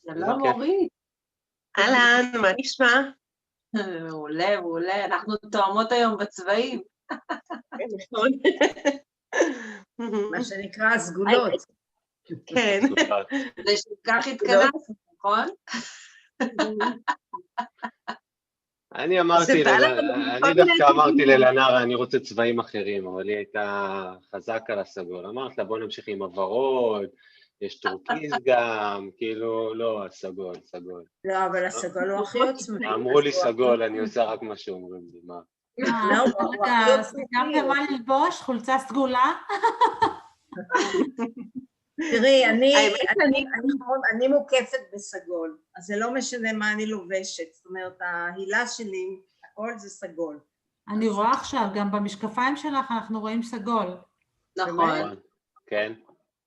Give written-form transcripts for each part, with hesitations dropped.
שלום אורית. אהלן, מה נשמע? מעולה, מעולה, אנחנו תואמות היום בצבעים. נכון. מה שנקרא הסגולות. כן. זה שכך התכנסנו, נכון? אני דווקא אמרתי ללנרה, אני רוצה צבעים אחרים, אבל היא הייתה חזק על הסגול. אמרת לה, בוא נמשיך עם הוורוד, יש טורקיז גם, כאילו, לא, הסגול, סגול. לא, אבל הסגול הוא הכי עוצמתי. אמרו לי סגול, אני עושה רק מה שאומרים לי, מה? רגע, סיכמתם מה ללבוש? חולצה סגולה? תראי, אני מוקפת בסגול, אז זה לא משנה מה אני לובשת, זאת אומרת, ההילה שלי, הכל זה סגול. אני רואה עכשיו, גם במשקפיים שלך אנחנו רואים סגול. נכון. כן,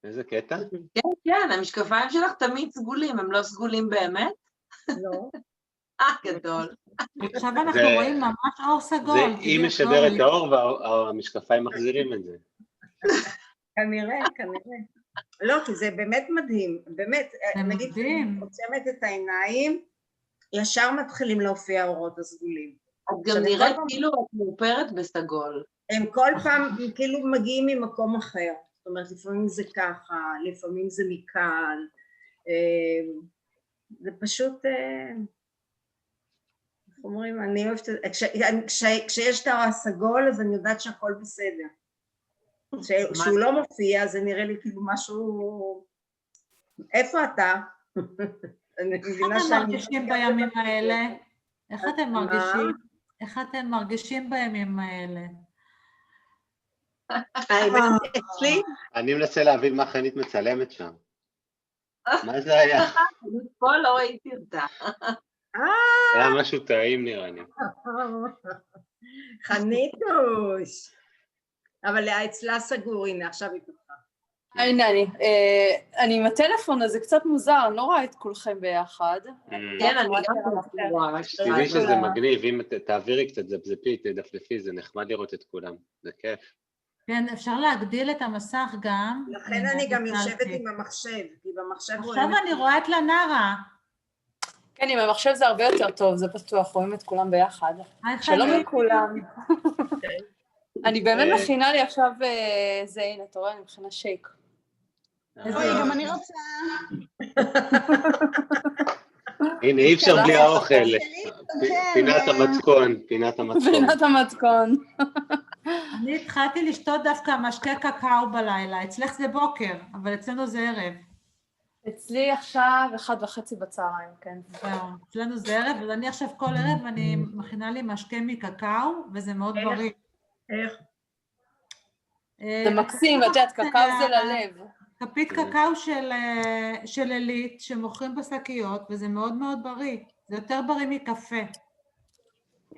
איזה קטע? כן, כן, המשקפיים שלך תמיד סגולים, הם לא סגולים באמת? לא. גדול. עכשיו אנחנו רואים ממש אור סגול. היא משדרת את האור והמשקפיים מחזירים את זה. כנראה. לא, כי זה באמת מדהים, באמת, נגיד, כשאני עוצמת את העיניים, ישר מתחילים להופיע האורות הסגולים. את גם נראית כאילו את מאופרת בסגול. הם כל פעם כאילו מגיעים ממקום אחר, זאת אומרת, לפעמים זה ככה, לפעמים זה מכאן, זה פשוט, איך אומרים, אני אוהבת, כשיש את הסגול אז אני יודעת שהכל בסדר. כשהוא לא מופיע, זה נראה לי כאילו משהו... איפה אתה? איך אתם מרגישים בימים האלה? איך אתם מרגישים בימים האלה? אצלי? אני מנסה להבין מה חנית מצלמת שם. מה זה היה? אני פה לא ראיתי אותה. היה משהו טעים נראה לי. חניתוש. אבל אצלה סגור, הנה, עכשיו היא פתחה. הנה אני עם הטלפון הזה קצת מוזר, אני לא רואה את כולכם ביחד. כן, אני גם רואה. תראי שזה מגניב, אם תעבירי קצת זפזפי, תדפדפי, זה נחמד לראות את כולם, זה כיף. כן, אפשר להגדיל את המסך גם. לכן אני גם יושבת עם המחשב, כי במחשב עכשיו אני רואה את לנרה. כן, עם המחשב זה הרבה יותר טוב, זה פתוח, רואים את כולם ביחד. שלום לכולם. אני באמת מכינה לי עכשיו, זה, הנה, אתה רואה, אני מכינה שייק. אוי, גם אני רוצה. הנה, אי אפשר בלי האוכל. פינת המתכון. אני התחלתי לשתות דווקא משקה קקאו בלילה, אצלך זה בוקר, אבל אצלנו זה ערב. אצלי עכשיו 1:30 בצהריים, כן. זהו, אצלנו זה ערב, אז אני עכשיו כל ערב אני מכינה לי משקה מקקאו, וזה מאוד בריא. איך? זה מקסים, ואת יודעת, קקאו זה ללב. כפית קקאו של אלית שמוכרים בשקיות, וזה מאוד מאוד בריא. זה יותר בריא מקפה.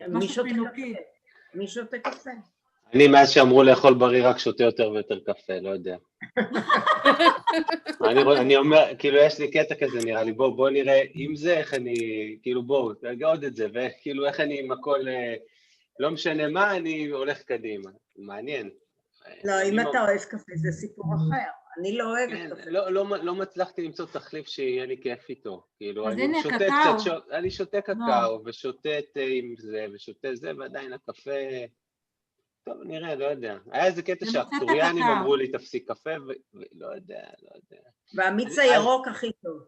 משהו פינוקי. מי שותה קפה? אני מאז שאמרו לאכול בריא רק שותה יותר ויותר קפה, לא יודע. אני אומר, כאילו יש לי קטע כזה נראה לי, בוא נראה, אם זה איך אני, כאילו בואו, תגעוד את זה, וכאילו איך אני עם הכל, לא משנה מה, אני הולך קדימה, מעניין. לא, אם אתה אוהב קפה זה סיפור אחר, אני לא אוהבת קפה. לא מצלחתי למצוא תחליף שיהיה לי כיף איתו, כאילו אני שותה קקאו ושותה תה עם זה ושותה זה, ועדיין הקפה, טוב נראה, לא יודע. היה איזה קטע שהטוריאנים אמרו לי תפסיק קפה, ולא יודע. והמיץ הירוק הכי טוב.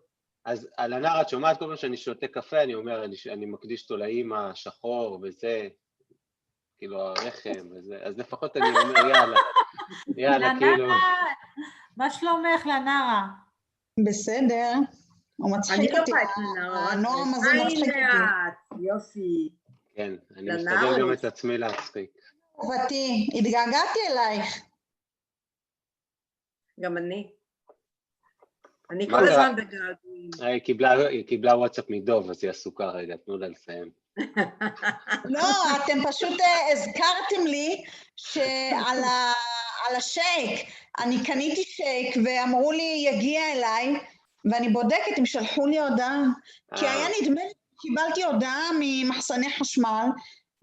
אז על הנער, את שומעת כל פעם שאני שותה קפה, אני אומר, אני מקדיש אותו לאמא, שחור וזה, כאילו הרחם וזה, אז לפחות אני אומר, יאללה, כאילו. מה שלומך לנערה? בסדר, הוא מצחיק אותי, הנועם הזה מצחיק אותי. יופי. כן, אני מסתכל גם את עצמי להצחיק. אהובתי, התגעגעתי אלייך. גם אני. אני כל הזמן בגעגועים. היא קיבלה וואטסאפ מדוב, אז היא עסוקה רגע, תנו לה לסיים. לא, אתם פשוט הזכרתם לי על השייק, אני קניתי שייק ואמרו לי יגיע אליי, ואני בודקת אם שלחו לי הודעה, כי היה נדמה לי, קיבלתי הודעה ממחסני חשמל,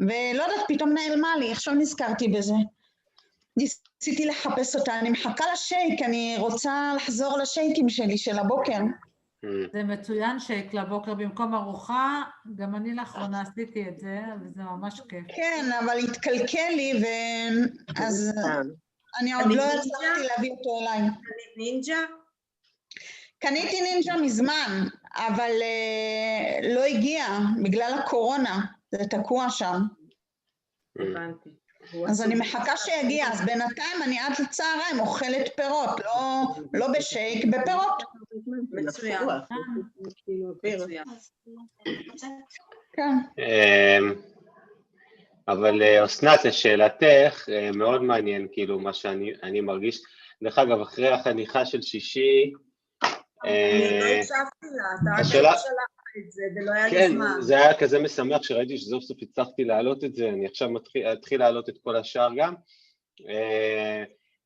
ולא יודעת, פתאום נעלמה לי, עכשיו נזכרתי בזה. ניסיתי לחפש אותה, אני מחכה לשייק, אני רוצה לחזור לשייקים שלי של הבוקר. זה מצוין שייק לבוקר במקום ארוחה, גם אני לאחרונה עשיתי את זה, וזה ממש כיף. כן, אבל התקלקל לי, אז אני עוד לא הצלחתי להביא אותו אליי. נינג'ה? קניתי נינג'ה מזמן, אבל לא הגיע בגלל הקורונה, זה תקוע שם. הבנתי. אז אני מחכה שיגיע, אז בינתיים אני עד לצהריים אוכלת פירות, לא בשייק, בפירות. מצוין. כן. אבל אסנת, לשאלתך, מאוד מעניין כאילו מה שאני מרגיש. דרך אגב, אחרי החניכה של שישי, אני לא הקשבתי לה, אתה רק שלחת את זה ולא היה לי זמן. כן, זה היה כזה משמח שראיתי שסוף סוף הצלחתי להעלות את זה, אני עכשיו אתחיל להעלות את כל השאר גם.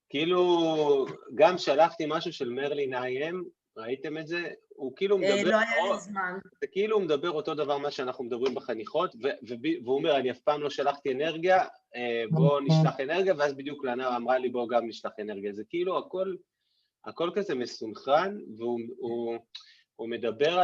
כאילו, גם שלחתי משהו של מרלין IM, ראיתם את זה? הוא כאילו מדבר... לא היה לי זמן. זה כאילו הוא מדבר אותו דבר מה שאנחנו מדברים בחניכות, והוא אומר, אני אף פעם לא שלחתי אנרגיה, בוא נשלח אנרגיה, ואז בדיוק לנה אמרה לי, בוא גם נשלח אנרגיה. זה כאילו הכל כזה מסונכרן, והוא מדבר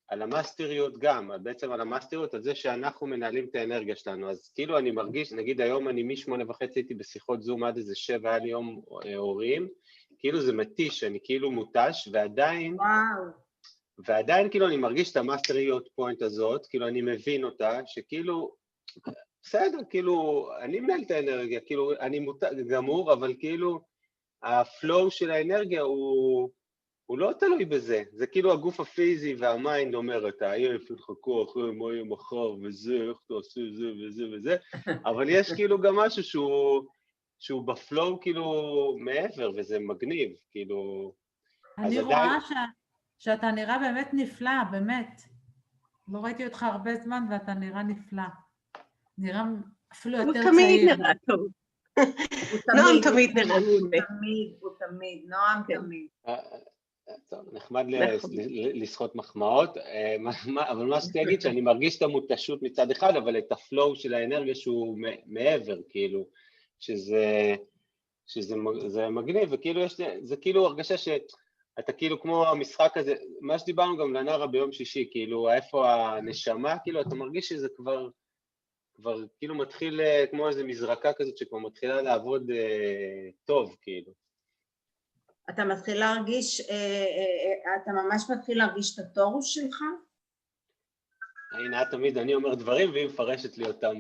על המאסטריות גם, בעצם על המאסטריות, על זה שאנחנו מנהלים את האנרגיה שלנו. אז כאילו אני מרגיש, נגיד היום אני מ8:30 הייתי בשיחות זום עד איזה 7, היה לי יום הורים, כאילו זה מתיש, אני כאילו מותש, ועדיין כאילו אני מרגיש את המאסטריות פוינט הזאת, כאילו אני מבין אותה, שכאילו, בסדר, כאילו, אני מנהל את האנרגיה, כאילו אני גמור, אבל כאילו, הפלואו של האנרגיה הוא לא תלוי בזה, זה כאילו הגוף הפיזי והמיינד אומר, אתה עייף, תחכו אחרי מה יהיה מחר וזה, איך תעשה זה וזה וזה, אבל יש כאילו גם משהו שהוא בפלואו כאילו מעבר, וזה מגניב, כאילו... אני רואה שאתה נראה באמת נפלא, באמת. לא ראיתי אותך הרבה זמן ואתה נראה נפלא. נראה אפילו יותר צעיר. הוא תמיד נראה טוב. נועם תמיד נראה הוא תמיד, נועם תמיד. טוב, נחמד לסחוט מחמאות, אבל מה שתי להגיד שאני מרגיש את המותשות מצד אחד, אבל את הפלואו של האנרגיה שהוא מעבר, כאילו, שזה מגניב, וכאילו זה כאילו הרגשה שאתה כאילו כמו המשחק הזה, מה שדיברנו גם לנערה ביום שישי, כאילו איפה הנשמה, כאילו אתה מרגיש שזה כבר כאילו מתחיל כמו איזו מזרקה כזאת שכבר מתחילה לעבוד טוב, כאילו. אתה מתחיל להרגיש, אתה ממש מתחיל להרגיש את התורוס שלך? הנה, תמיד אני אומר דברים והיא מפרשת לי אותם.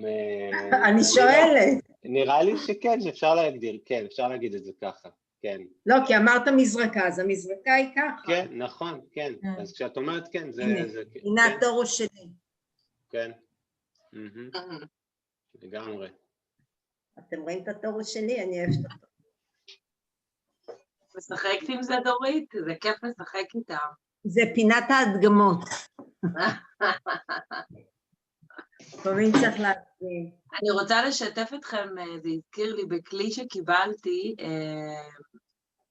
אני שואלת. נראה לי שכן, שאפשר להגדיר, כן, אפשר להגיד את זה ככה, כן. לא, כי אמרת מזרקה, אז המזרקה היא ככה. כן, נכון, כן. אז כשאת אומרת כן, זה... הנה התורוס שלי. כן. לגמרי. אתם רואים את התורוס שלי? אני אוהבת אותו. משחקת עם זה דורית? זה כיף לשחק איתם. זה פינת ההדגמות. לפעמים צריך להדגים. אני רוצה לשתף אתכם, זה הזכיר לי בכלי שקיבלתי,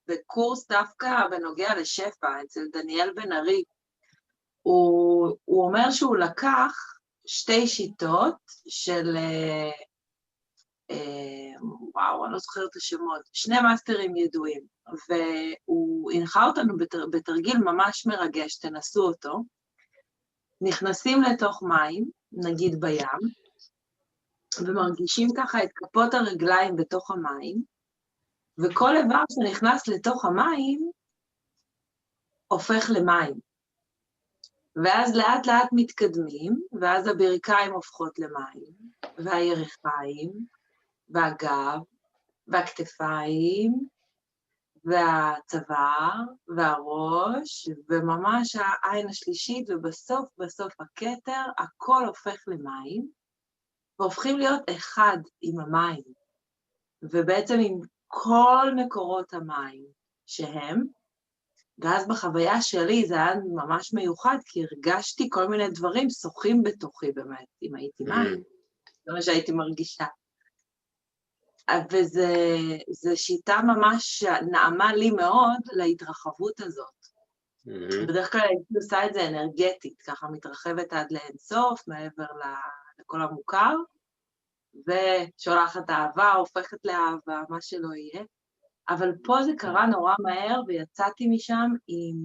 בקורס דווקא בנוגע לשפע, אצל דניאל בן ארי. הוא אומר שהוא לקח 2 שיטות של... וואו, אני לא זוכרת את השמות, 2 מאסטרים ידועים, והוא הנחה אותנו בתרגיל ממש מרגש, תנסו אותו, נכנסים לתוך מים, נגיד בים, ומרגישים ככה את כפות הרגליים בתוך המים, וכל איבר שנכנס לתוך המים, הופך למים. ואז לאט לאט מתקדמים, ואז הברכיים הופכות למים, והירכיים, והגב, והכתפיים, והצוואר, והראש, וממש העין השלישית, ובסוף הכתר, הכל הופך למים, והופכים להיות אחד עם המים, ובעצם עם כל מקורות המים שהם, ואז בחוויה שלי זה היה ממש מיוחד, כי הרגשתי כל מיני דברים שוחים בתוכי באמת, אם הייתי מים, זה מה שהייתי מרגישה. וזו שיטה ממש נעמה לי מאוד להתרחבות הזאת. בדרך כלל הייתי עושה את זה אנרגטית, ככה מתרחבת עד לאינסוף, מעבר לכל המוכר, ושולחת אהבה, הופכת לאהבה, מה שלא יהיה. אבל פה זה קרה נורא מהר, ויצאתי משם עם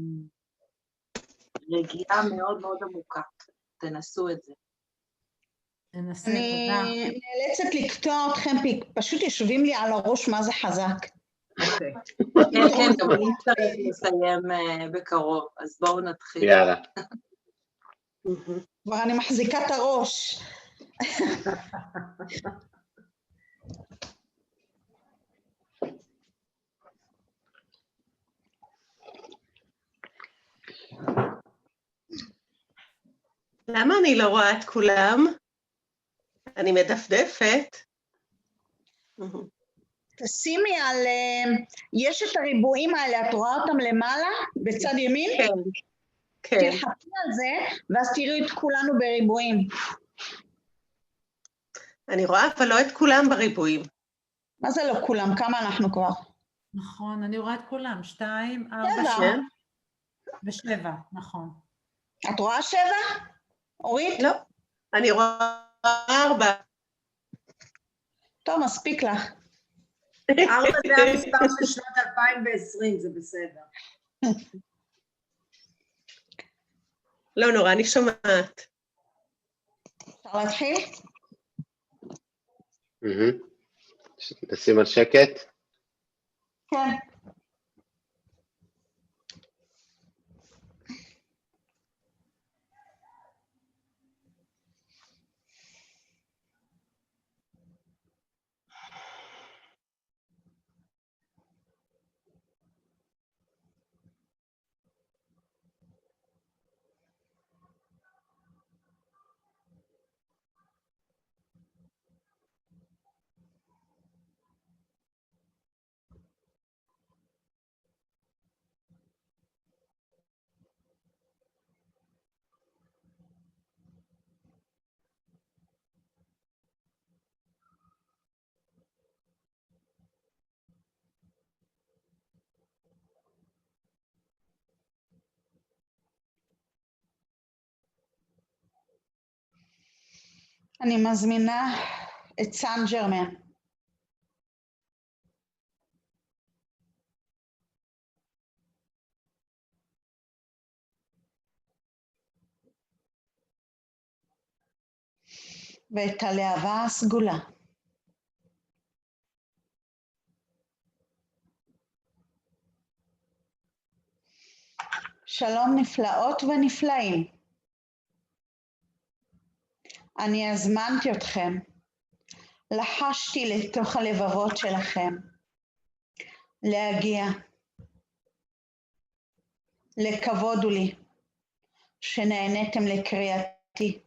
רגיעה מאוד מאוד עמוקה. תנסו את זה. תנסה, אני נאלצת לקטוע אתכם, פשוט יושבים לי על הראש מה זה חזק. אוקיי. כן, גם אני צריך לסיים בקרוב, אז בואו נתחיל. יאללה. כבר אני מחזיקה את הראש. למה אני לא רואה את כולם? אני מדפדפת. תשימי על, יש את הריבועים האלה, את רואה אותם למעלה, בצד ימין? כן, כן. תלחצי על זה, ואז תראי את כולנו בריבועים. אני רואה, אבל לא את כולם בריבועים. מה זה לא כולם? כמה אנחנו כבר? נכון, אני רואה את כולם, 2, 4, 6 ו7, נכון. את רואה 7? אורית? לא, אני רואה 4. טוב, מספיק לך. 4 זה המספר של שנת 2020, זה בסדר. לא נורא, אני שומעת. אפשר להתחיל? נשים על שקט. כן. אני מזמינה את סן ג'רמן. ואת הלהבה הסגולה. שלום נפלאות ונפלאים. אני הזמנתי אתכם, לחשתי לתוך הלבבות שלכם, להגיע. לכבוד לי שנהניתם לקריאתי.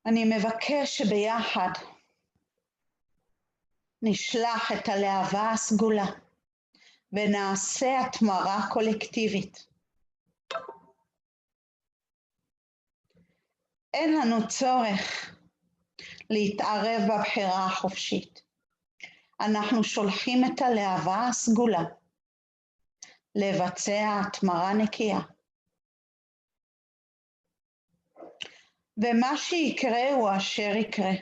אני מבקש שביחד נשלח את הלהבה הסגולה ונעשה התמרה קולקטיבית. אין לנו צורך להתערב בבחירה החופשית. אנחנו שולחים את הלהבה הסגולה לבצע התמרה נקייה. ומה שיקרה הוא אשר יקרה.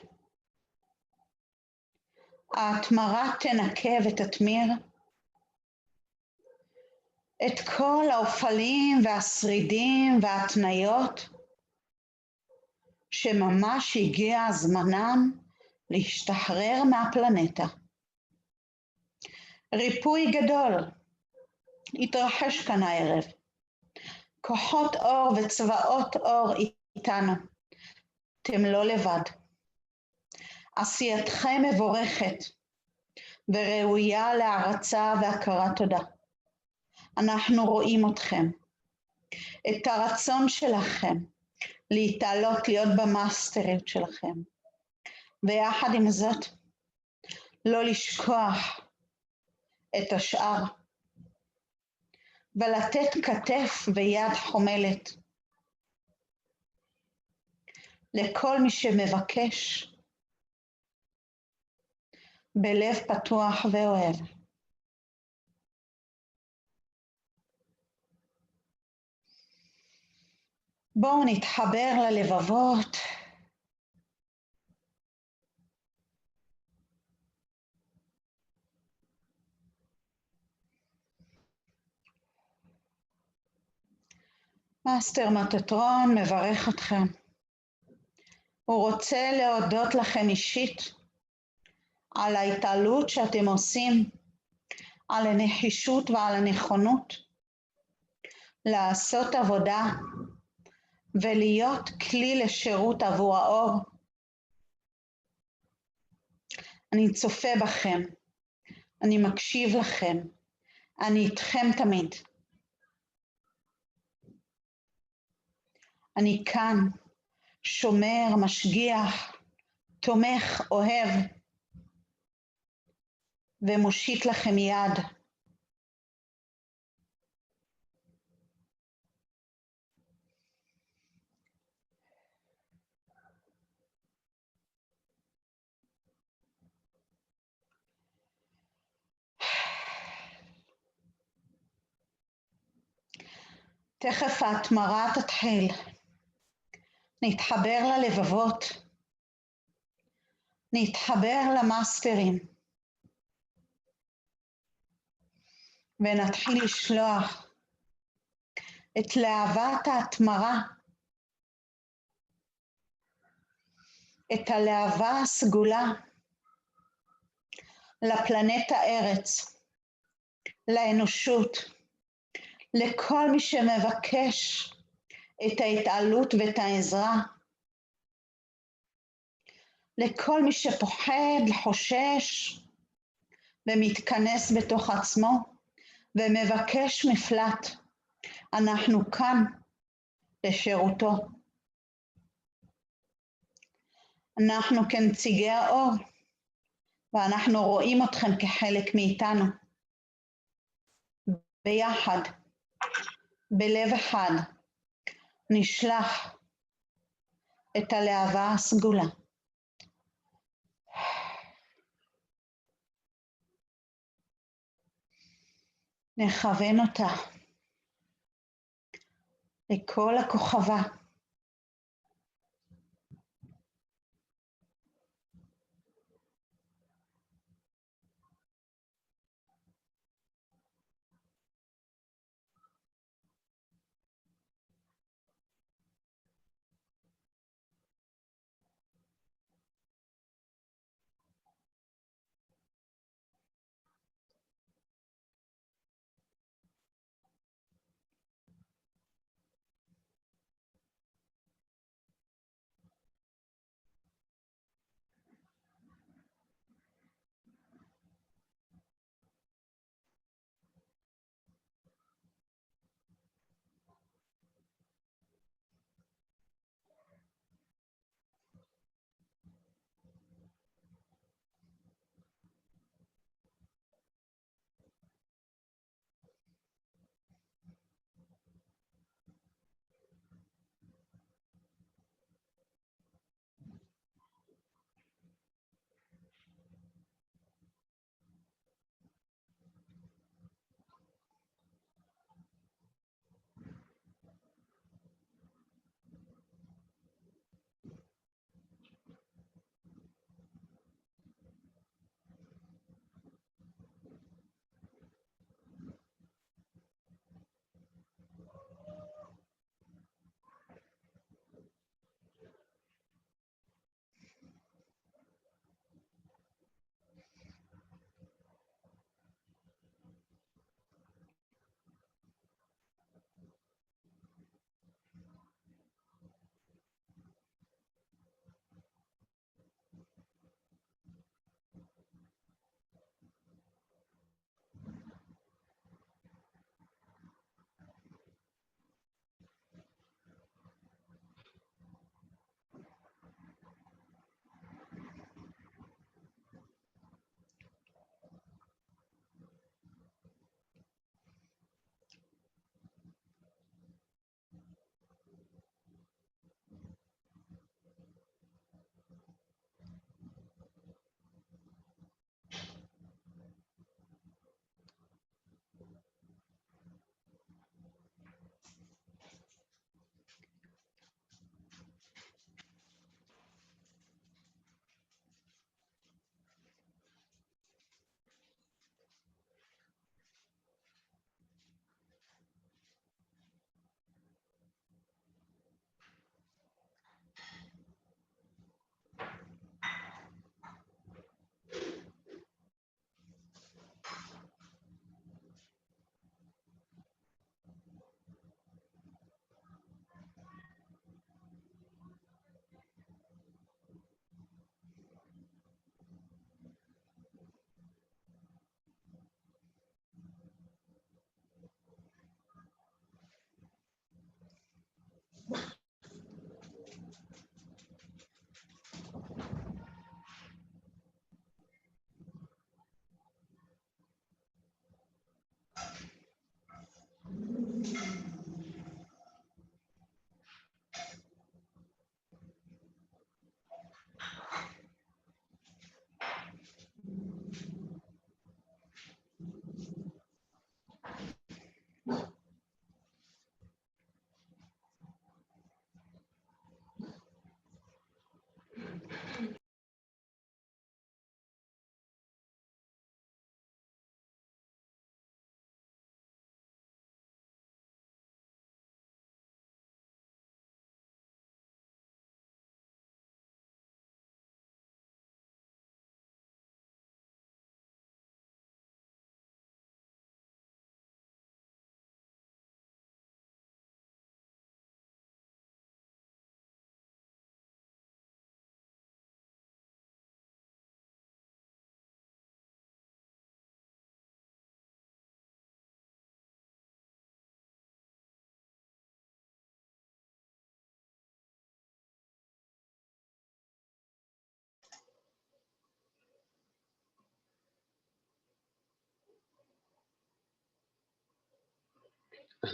ההתמרה תנקה ותתמיר את כל האופלים והשרידים והתניות שממש הגיע זמנם להשתחרר מהפלנטה. ריפוי גדול התרחש כאן הערב. כוחות אור וצבאות אור איתנו. אתם לא לבד. עשייתכם מבורכת וראויה להערצה והכרת תודה. אנחנו רואים אתכם. את הרצון שלכם להתעלות, להיות במאסטריות שלכם. ויחד עם זאת, לא לשכוח את השאר. ולתת כתף ויד חומלת. לכל מי שמבקש בלב פתוח ואוהב. בואו נתחבר ללבבות. מאסטר מטאטרון מברך אתכם. הוא רוצה להודות לכם אישית על ההתעלות שאתם עושים, על הנחישות ועל הנכונות לעשות עבודה ולהיות כלי לשירות עבור האור. אני צופה בכם, אני מקשיב לכם, אני איתכם תמיד. אני כאן, שומר, משגיח, תומך, אוהב, ומושיט לכם יד. תכף ההתמרה תתחיל. נתחבר ללבבות, נתחבר למאסטרים, ונתחיל לשלוח את להבת ההתמרה, את הלהבה הסגולה, לפלנטה ארץ, לאנושות, לכל מי שמבקש את ההתעלות ואת העזרה, לכל מי שפוחד, חושש ומתכנס בתוך עצמו ומבקש מפלט. אנחנו כאן לשירותו. אנחנו כנציגי האור, ואנחנו רואים אתכם כחלק מאיתנו. ביחד, בלב אחד, נשלח את הלהבה הסגולה. נכוון אותה לכל הכוכבה.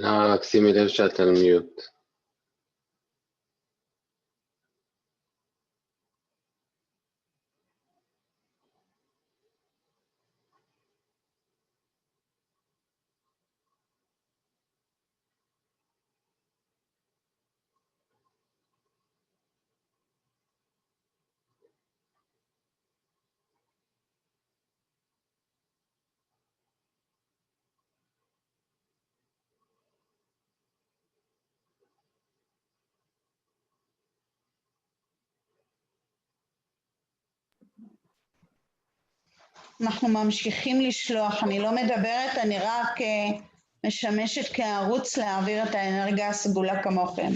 רק שימי לב שאת על מיוט. אנחנו ממשיכים לשלוח, אני לא מדברת, אני רק משמשת כערוץ להעביר את האנרגיה הסגולה כמוכם.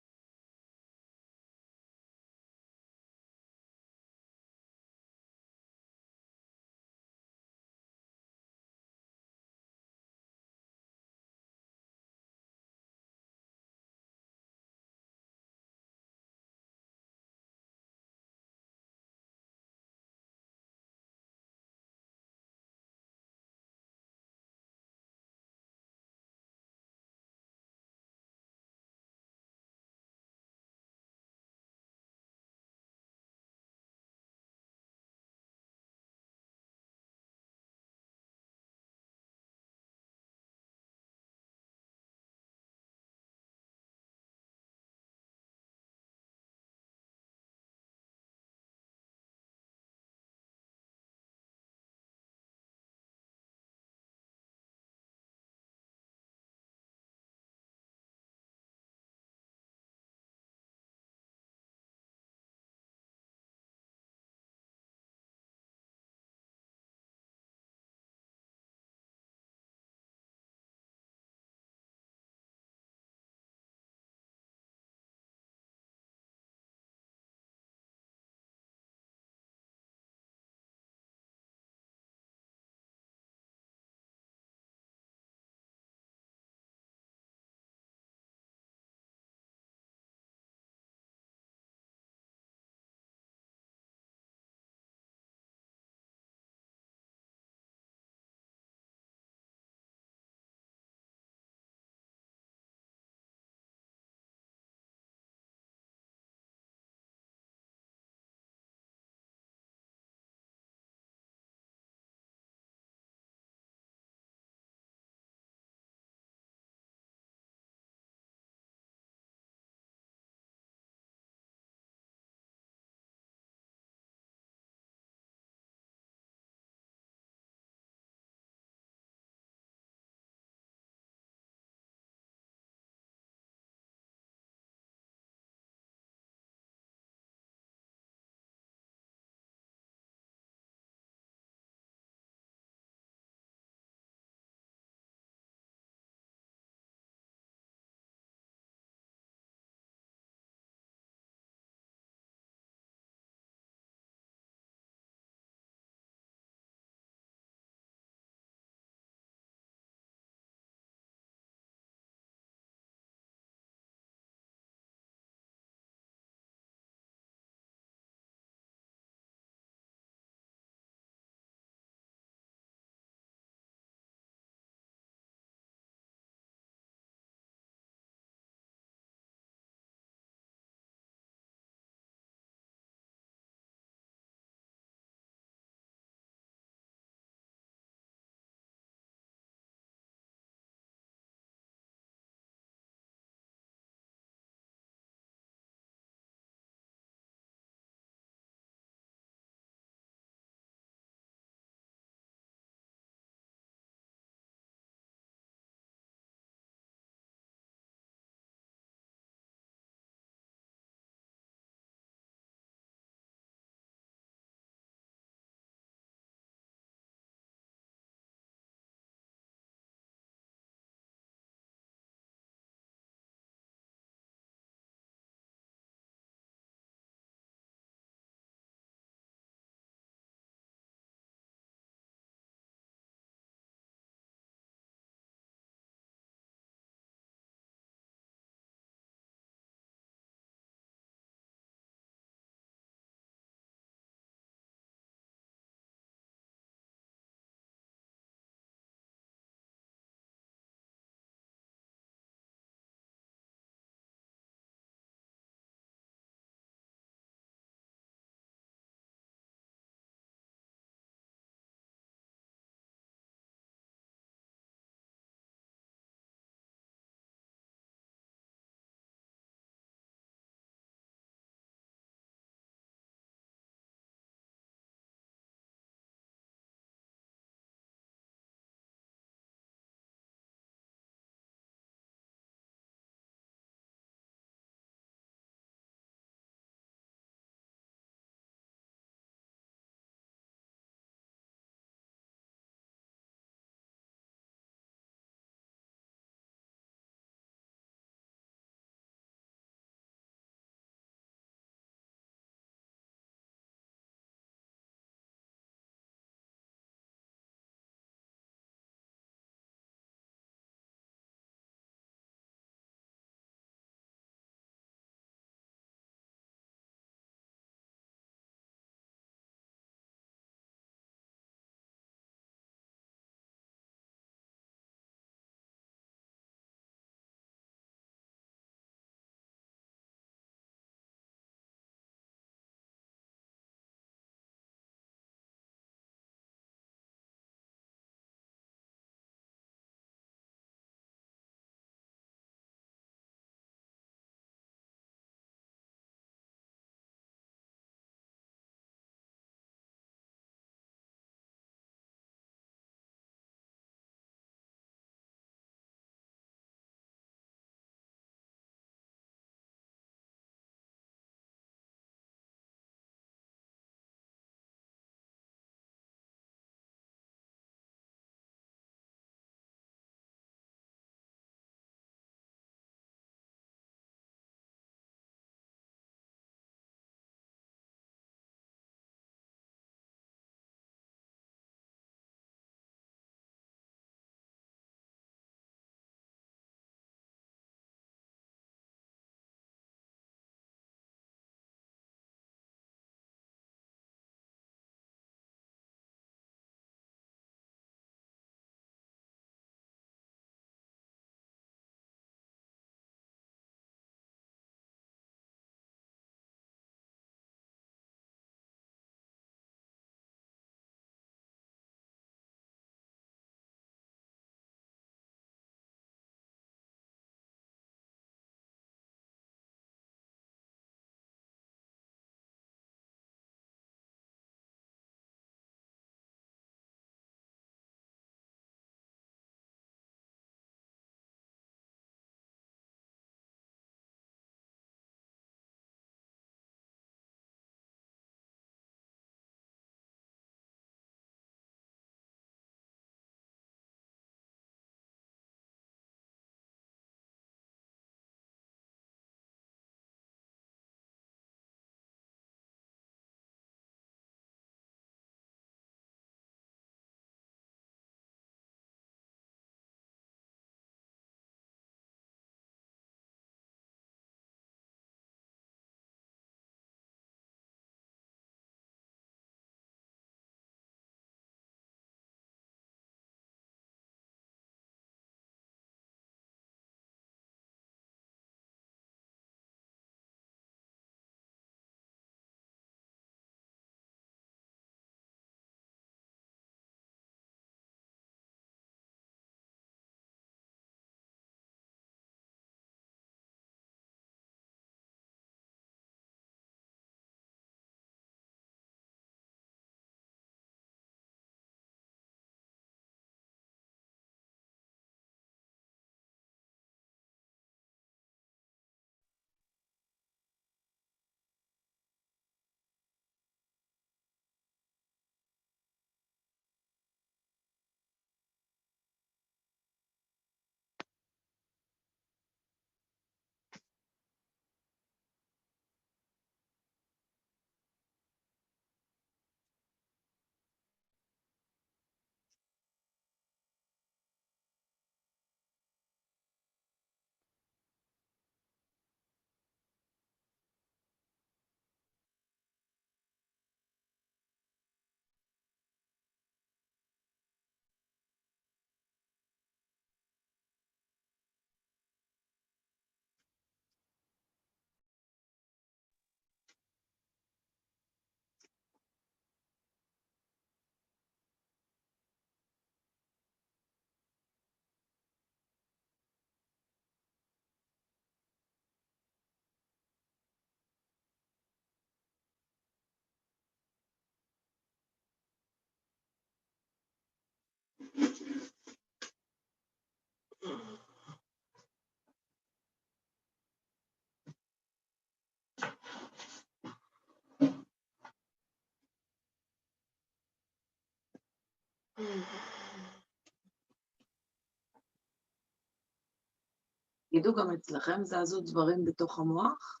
תגידו, גם אצלכם זזו דברים בתוך המוח?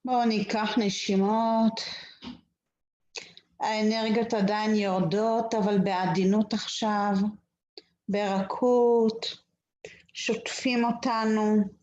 בואו ניקח נשימות. האנרגיות עדיין יורדות, אבל בעדינות עכשיו, ברכות, שוטפים אותנו.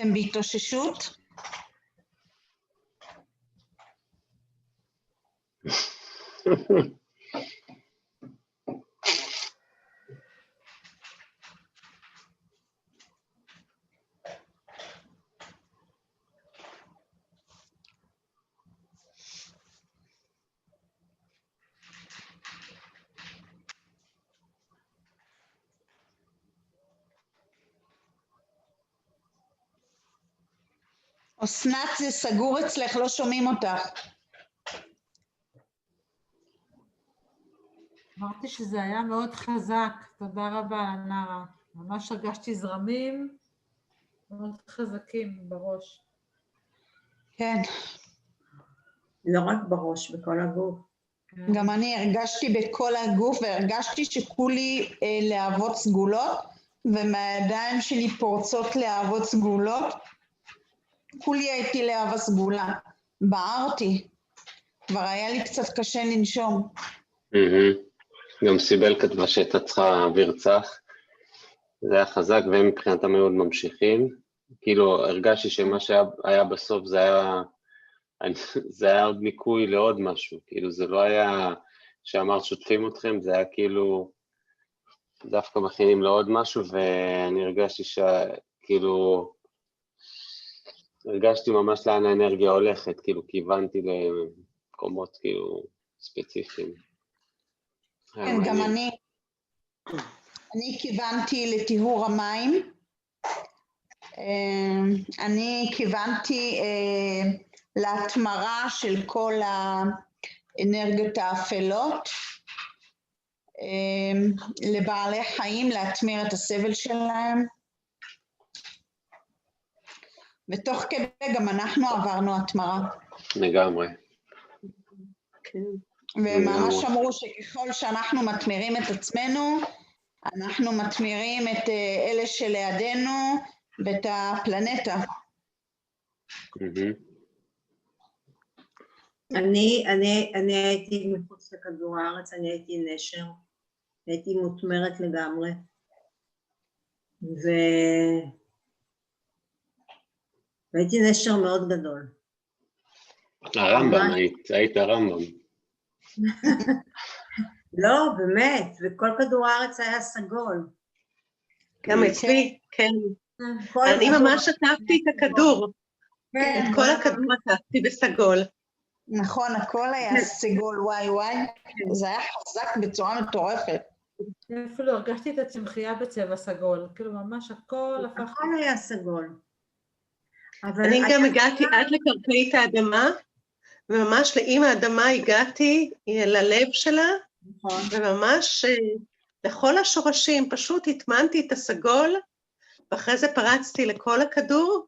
אתם בהתאוששות? אסנת, זה סגור אצלך, לא שומעים אותך. אמרתי שזה היה מאוד חזק, תודה רבה, נרה. ממש הרגשתי זרמים מאוד חזקים בראש. כן. לא רק בראש, בכל הגוף. גם אני הרגשתי בכל הגוף, והרגשתי שכולי להבות סגולות, ומהידיים שלי פורצות להבות סגולות. כולי הייתי להבה סגולה, בערתי. כבר היה לי קצת קשה לנשום. גם סיבל כתבה שהייתה צריכה אוויר צח, זה היה חזק, והם מבחינתם מאוד ממשיכים, כאילו הרגשתי שמה שהיה בסוף זה היה עוד ניקוי לעוד משהו, כאילו זה לא היה שאמרת שוטפים אתכם, זה היה כאילו דווקא מכינים לעוד משהו, ואני הרגשתי כאילו, הרגשתי ממש לאן האנרגיה הולכת, כאילו כיוונתי למקומות כאילו ספציפיים. כן, גם אני כיוונתי לטיהור המים, אני כיוונתי להתמרה של כל האנרגיות האפלות, לבעלי חיים, להתמיר את הסבל שלהם, ותוך כדי גם אנחנו עברנו התמרה. לגמרי. וממש אמרו שככל שאנחנו מתמירים את עצמנו, אנחנו מתמירים את אלה שלידינו ואת הפלנטה. אני הייתי מחוץ לכדור הארץ, אני הייתי נשר, הייתי מותמרת לגמרי, והייתי נשר מאוד גדול. הרמב"ם, היית הרמב"ם. לא, באמת, וכל כדור הארץ היה סגול. גם אצלי, כן. אני ממש עטפתי את הכדור. את כל הכדור עטפתי בסגול. נכון, הכל היה סגול, וואי, זה היה חזק בצורה מטורפת. אפילו הרגשתי את הצמחייה בצבע סגול, כאילו ממש הכל הפך... הכל היה סגול. אני גם הגעתי עד לקרקעית האדמה, וממש לאם האדמה הגעתי ללב שלה, וממש לכל השורשים, פשוט התמנתי את הסגול, ואחרי זה פרצתי לכל הכדור,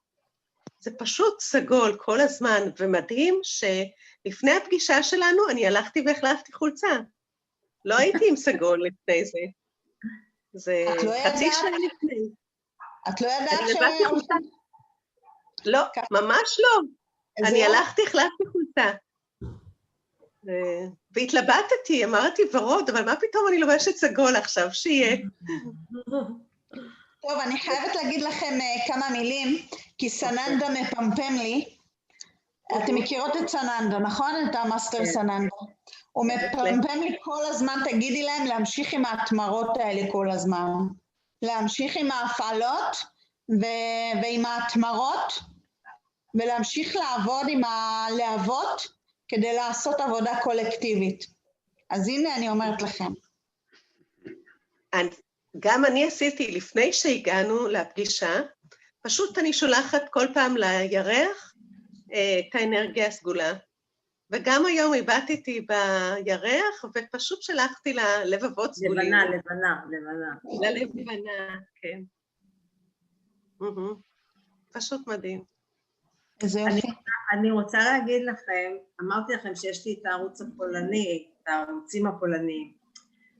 זה פשוט סגול כל הזמן, ומדהים שלפני הפגישה שלנו אני הלכתי והחלפתי חולצה. לא הייתי עם סגול לפני זה. זה חצי שנה לפני. את לא ידעת לבשתי חולצה? לא, ממש לא. אני הלכתי, החלפתי חולצה. והתלבטתי, אמרתי ורוד, אבל מה פתאום אני לובשת סגול עכשיו, שיהיה. טוב, אני חייבת להגיד לכם כמה מילים, כי סננדה מפמפם לי. אתם מכירות את סננדה, נכון? את המאסטר סננדה. הוא מפמפם לי כל הזמן, תגידי להם להמשיך עם ההתמרות האלה כל הזמן. להמשיך עם ההפעלות ועם ההתמרות, ולהמשיך לעבוד עם הלהבות, כדי לעשות עבודה קולקטיבית. אז הנה אני אומרת לכם. גם אני עשיתי, לפני שהגענו לפגישה, פשוט אני שולחת כל פעם לירח את האנרגיה הסגולה. וגם היום הבאתי בירח, ופשוט שלחתי ללבבות סגולים. לבנה. ללבנה, כן. פשוט מדהים. אני רוצה להגיד לכם, אמרתי לכם שיש לי את הערוץ הפולני, את הערוצים הפולניים.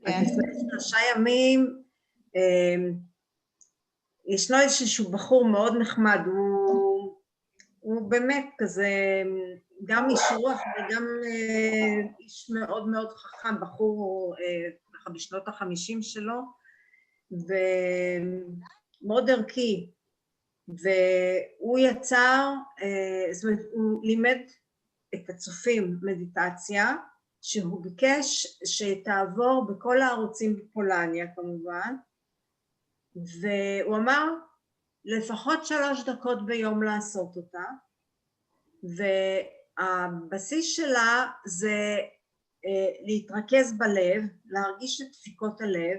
אז לפני 3 ימים, ישנו איזשהו בחור מאוד נחמד, הוא באמת כזה, גם איש רוח וגם איש מאוד מאוד חכם, בחור בשנות ה-50 שלו, ומאוד ערכי. והוא יצר, זאת אומרת, הוא לימד את הצופים מדיטציה, שהוא ביקש שתעבור בכל הערוצים בפולניה כמובן, והוא אמר לפחות 3 דקות ביום לעשות אותה, והבסיס שלה זה להתרכז בלב, להרגיש את דפיקות הלב,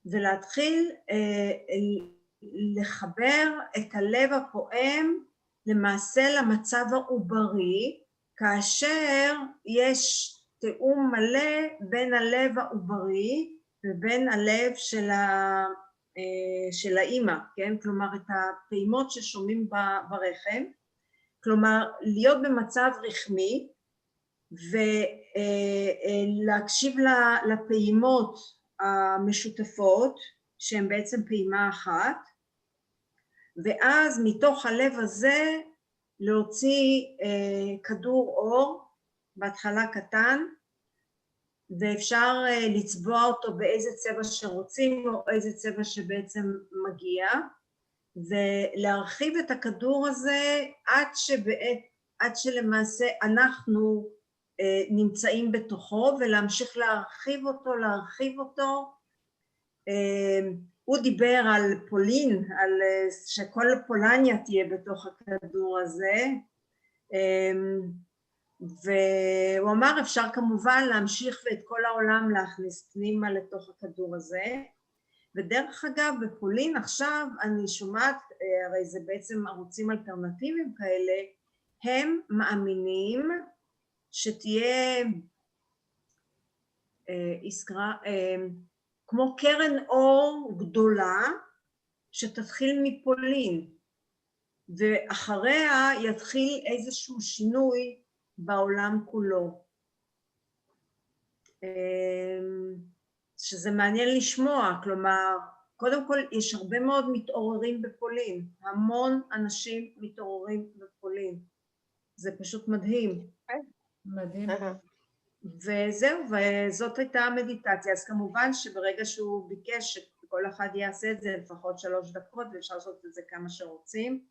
ולהתחיל לחבר את הלב הפועם למעשה למצב העוברי, כאשר יש תאום מלא בין הלב העוברי ובין הלב של האמא, כן? כלומר את הפעימות ששומעים ברחם, כלומר להיות במצב רחמי ולהקשיב לפעימות המשותפות שהן בעצם פעימה אחת, ואז מתוך הלב הזה להוציא כדור אור בהתחלה קטן, ואפשר לצבוע אותו באיזה צבע שרוצים, או איזה צבע שבעצם מגיע, ולהרחיב את הכדור הזה עד שלמעשה אנחנו נמצאים בתוכו, ולהמשיך להרחיב אותו. הוא דיבר על פולין, על שכל פולניה תהיה בתוך הכדור הזה, והוא אמר אפשר כמובן להמשיך ואת כל העולם להכניס פנימה לתוך הכדור הזה. ודרך אגב בפולין עכשיו אני שומעת, הרי זה בעצם ערוצים אלטרנטיביים כאלה, הם מאמינים שתהיה כמו קרן אור גדולה שתתחיל מפולין, ואחריה יתחיל איזשהו שינוי בעולם כולו. שזה מעניין לשמוע, כלומר, קודם כל יש הרבה מאוד מתעוררים בפולין, המון אנשים מתעוררים בפולין, זה פשוט מדהים. מדהים. וזהו, וזאת הייתה המדיטציה. אז כמובן שברגע שהוא ביקש שכל אחד יעשה את זה לפחות 3 דקות, ואפשר לעשות את זה כמה שרוצים,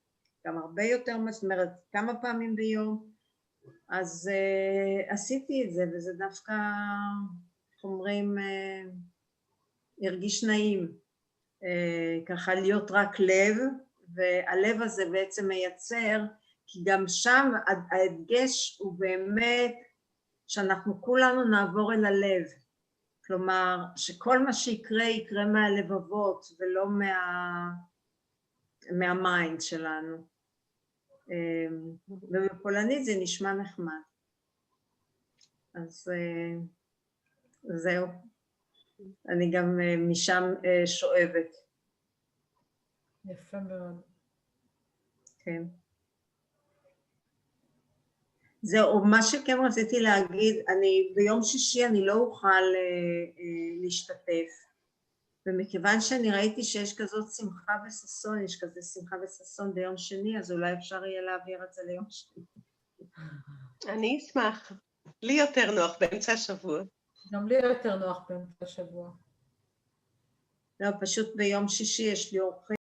גם הרבה יותר, זאת אומרת, כמה פעמים ביום, אז עשיתי את זה, וזה דווקא, איך אומרים, הרגיש נעים, ככה להיות רק לב, והלב הזה בעצם מייצר, כי גם שם ההדגש הוא באמת, שאנחנו כולנו נעבור אל הלב, כלומר שכל מה שיקרה יקרה מהלבבות ולא מהמיינד שלנו, ובפולנית זה נשמע נחמד. אז זהו, אני גם משם שואבת. יפה מאוד. כן. זהו, מה שכן רציתי להגיד, ביום שישי אני לא אוכל להשתתף, ומכיוון שאני ראיתי שיש כזאת שמחה וששון, יש כזה שמחה וששון ביום שני, אז אולי אפשר יהיה להעביר את זה ליום שני. אני אשמח. לי יותר נוח באמצע השבוע. גם לי יותר נוח באמצע השבוע. לא, פשוט ביום שישי יש לי אורחים.